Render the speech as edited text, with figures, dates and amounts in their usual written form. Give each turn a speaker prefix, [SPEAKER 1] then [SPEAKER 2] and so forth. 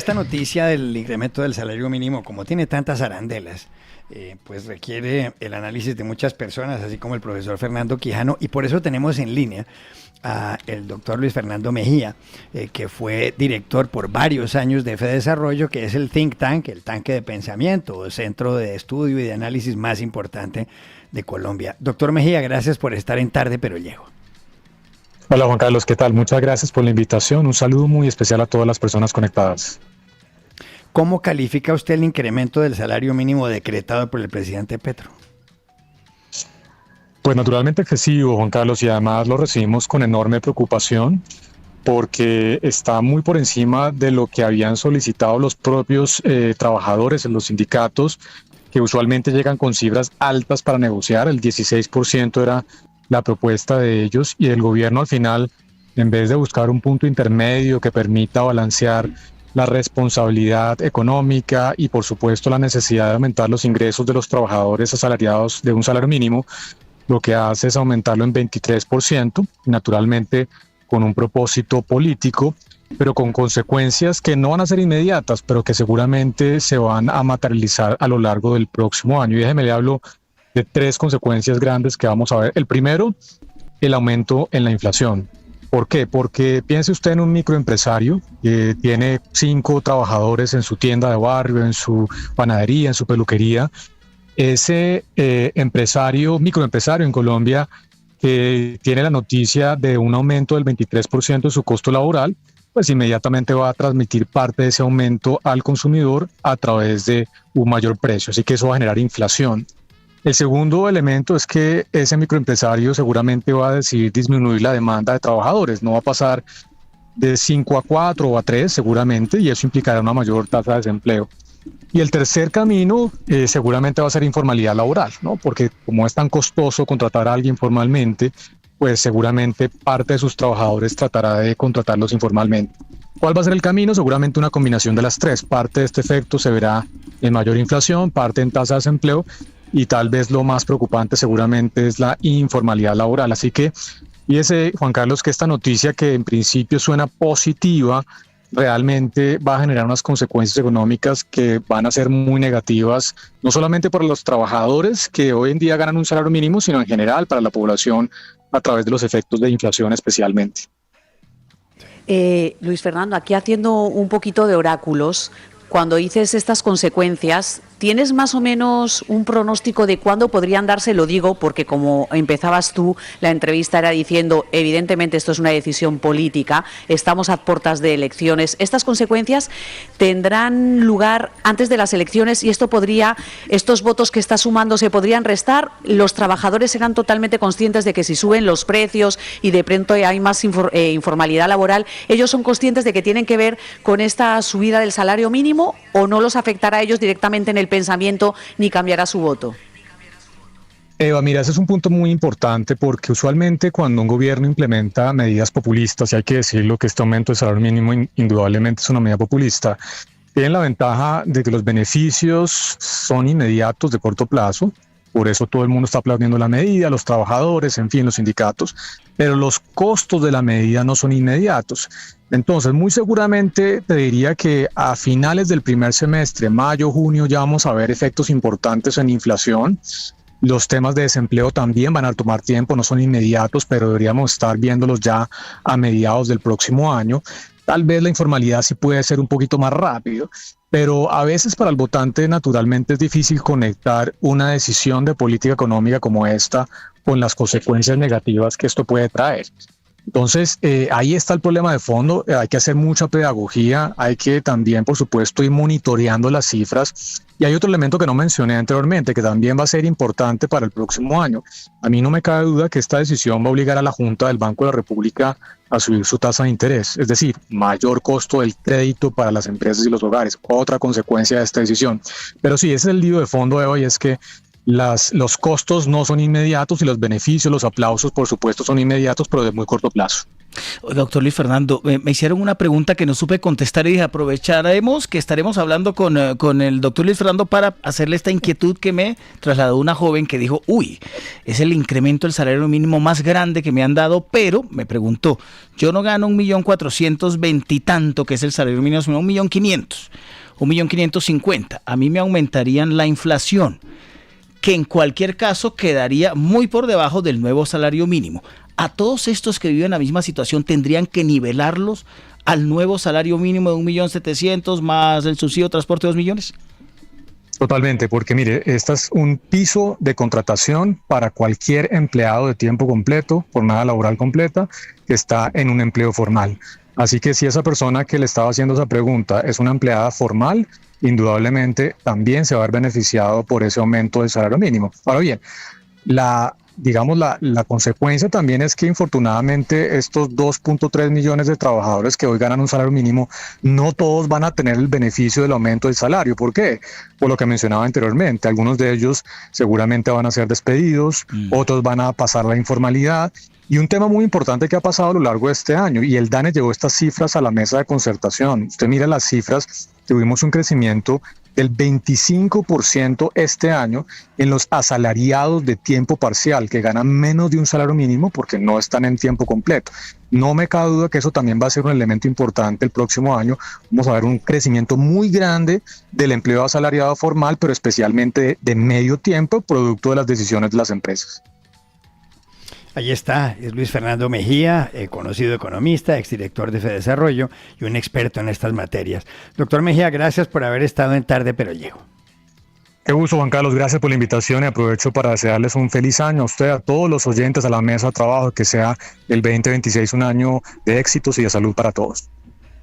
[SPEAKER 1] Esta noticia del incremento del salario mínimo, como tiene tantas arandelas, pues requiere el análisis de muchas personas, así como el profesor Fernando Quijano, y por eso tenemos en línea a el doctor Luis Fernando Mejía, que fue director por varios años de FEDesarrollo, que es el think tank, el tanque de pensamiento, el centro de estudio y de análisis más importante de Colombia. Doctor Mejía, gracias por estar en Tarde Pero Llego.
[SPEAKER 2] Hola Juan Carlos, ¿qué tal? Muchas gracias por la invitación. Un saludo muy especial a todas las personas conectadas.
[SPEAKER 1] ¿Cómo califica usted el incremento del salario mínimo decretado por el presidente Petro?
[SPEAKER 2] Pues naturalmente excesivo, Juan Carlos, y además lo recibimos con enorme preocupación porque está muy por encima de lo que habían solicitado los propios trabajadores en los sindicatos, que usualmente llegan con cifras altas para negociar. El 16% era la propuesta de ellos, y el gobierno al final, en vez de buscar un punto intermedio que permita balancear la responsabilidad económica y por supuesto la necesidad de aumentar los ingresos de los trabajadores asalariados de un salario mínimo, lo que hace es aumentarlo en 23%, naturalmente con un propósito político, pero con consecuencias que no van a ser inmediatas, pero que seguramente se van a materializar a lo largo del próximo año. Y déjeme le hablo de tres consecuencias grandes que vamos a ver. El primero, el aumento en la inflación. ¿Por qué? Porque piense usted en un microempresario que tiene 5 trabajadores en su tienda de barrio, en su panadería, en su peluquería. Ese microempresario en Colombia, que tiene la noticia de un aumento del 23% de su costo laboral, pues inmediatamente va a transmitir parte de ese aumento al consumidor a través de un mayor precio. Así que eso va a generar inflación. El segundo elemento es que ese microempresario seguramente va a decidir disminuir la demanda de trabajadores. No va a pasar de 5 a 4 o a 3 seguramente, y eso implicará una mayor tasa de desempleo. Y el tercer camino seguramente va a ser informalidad laboral, ¿no? Porque como es tan costoso contratar a alguien formalmente, pues seguramente parte de sus trabajadores tratará de contratarlos informalmente. ¿Cuál va a ser el camino? Seguramente una combinación de las tres. Parte de este efecto se verá en mayor inflación, parte en tasa de desempleo, y tal vez lo más preocupante seguramente es la informalidad laboral. Así que fíjese, Juan Carlos, que esta noticia, que en principio suena positiva, realmente va a generar unas consecuencias económicas que van a ser muy negativas, no solamente para los trabajadores que hoy en día ganan un salario mínimo, sino en general para la población a través de los efectos de inflación especialmente.
[SPEAKER 3] Luis Fernando, aquí haciendo un poquito de oráculos, cuando dices estas consecuencias, ¿tienes más o menos un pronóstico de cuándo podrían darse? Lo digo porque, como empezabas tú, la entrevista era diciendo, evidentemente esto es una decisión política, estamos a puertas de elecciones. ¿Estas consecuencias tendrán lugar antes de las elecciones y estos votos que está sumando se podrían restar? ¿Los trabajadores serán totalmente conscientes de que si suben los precios y de pronto hay más informalidad laboral, ellos son conscientes de que tienen que ver con esta subida del salario mínimo, o no los afectará a ellos directamente en el pensamiento ni cambiará su voto?
[SPEAKER 2] Eva, mira, ese es un punto muy importante, porque usualmente cuando un gobierno implementa medidas populistas, y hay que decirlo que este aumento del salario mínimo indudablemente es una medida populista, tienen la ventaja de que los beneficios son inmediatos, de corto plazo. Por eso todo el mundo está aplaudiendo la medida, los trabajadores, en fin, los sindicatos, pero los costos de la medida no son inmediatos. Entonces, muy seguramente te diría que a finales del primer semestre, mayo, junio, ya vamos a ver efectos importantes en inflación. Los temas de desempleo también van a tomar tiempo, no son inmediatos, pero deberíamos estar viéndolos ya a mediados del próximo año. Tal vez la informalidad sí puede ser un poquito más rápido, pero a veces para el votante naturalmente es difícil conectar una decisión de política económica como esta con las consecuencias negativas que esto puede traer. Entonces, ahí está el problema de fondo. Hay que hacer mucha pedagogía, hay que también, por supuesto, ir monitoreando las cifras. Y hay otro elemento que no mencioné anteriormente, que también va a ser importante para el próximo año. A mí no me cabe duda que esta decisión va a obligar a la Junta del Banco de la República a subir su tasa de interés, es decir, mayor costo del crédito para las empresas y los hogares, otra consecuencia de esta decisión. Pero sí, ese es el lío de fondo, Eva, y es que los costos no son inmediatos y los beneficios, los aplausos, por supuesto, son inmediatos, pero de muy corto plazo.
[SPEAKER 4] Oiga, doctor Luis Fernando, me hicieron una pregunta que no supe contestar y dije, aprovecharemos que estaremos hablando con el doctor Luis Fernando para hacerle esta inquietud que me trasladó una joven que dijo, es el incremento del salario mínimo más grande que me han dado, pero me preguntó, yo no gano 1.420.000 y tanto, que es el salario mínimo, sino 1.500.000, 1.550.000, a mí me aumentarían la inflación, que en cualquier caso quedaría muy por debajo del nuevo salario mínimo. A todos estos que viven la misma situación tendrían que nivelarlos al nuevo salario mínimo de 1.700.000 más el subsidio de transporte de 2 millones.
[SPEAKER 2] Totalmente, porque mire, este es un piso de contratación para cualquier empleado de tiempo completo, jornada laboral completa, que está en un empleo formal. Así que si esa persona que le estaba haciendo esa pregunta es una empleada formal, indudablemente también se va a ver beneficiado por ese aumento del salario mínimo. Ahora bien, la consecuencia también es que infortunadamente estos 2.3 millones de trabajadores que hoy ganan un salario mínimo, no todos van a tener el beneficio del aumento del salario. ¿Por qué? Por lo que mencionaba anteriormente, algunos de ellos seguramente van a ser despedidos, otros van a pasar la informalidad. Y un tema muy importante que ha pasado a lo largo de este año, y el DANE llevó estas cifras a la mesa de concertación. Usted mira las cifras, tuvimos un crecimiento del 25% este año en los asalariados de tiempo parcial, que ganan menos de un salario mínimo porque no están en tiempo completo. No me cabe duda que eso también va a ser un elemento importante el próximo año. Vamos a ver un crecimiento muy grande del empleo asalariado formal, pero especialmente de medio tiempo, producto de las decisiones de las empresas.
[SPEAKER 1] Ahí está, es Luis Fernando Mejía, conocido economista, exdirector de Fedesarrollo y un experto en estas materias. Doctor Mejía, gracias por haber estado en Tarde Pero Llego.
[SPEAKER 2] Qué gusto, Juan Carlos, gracias por la invitación y aprovecho para desearles un feliz año a usted, a todos los oyentes, a la mesa de trabajo, que sea el 2026 un año de éxitos y de salud para todos.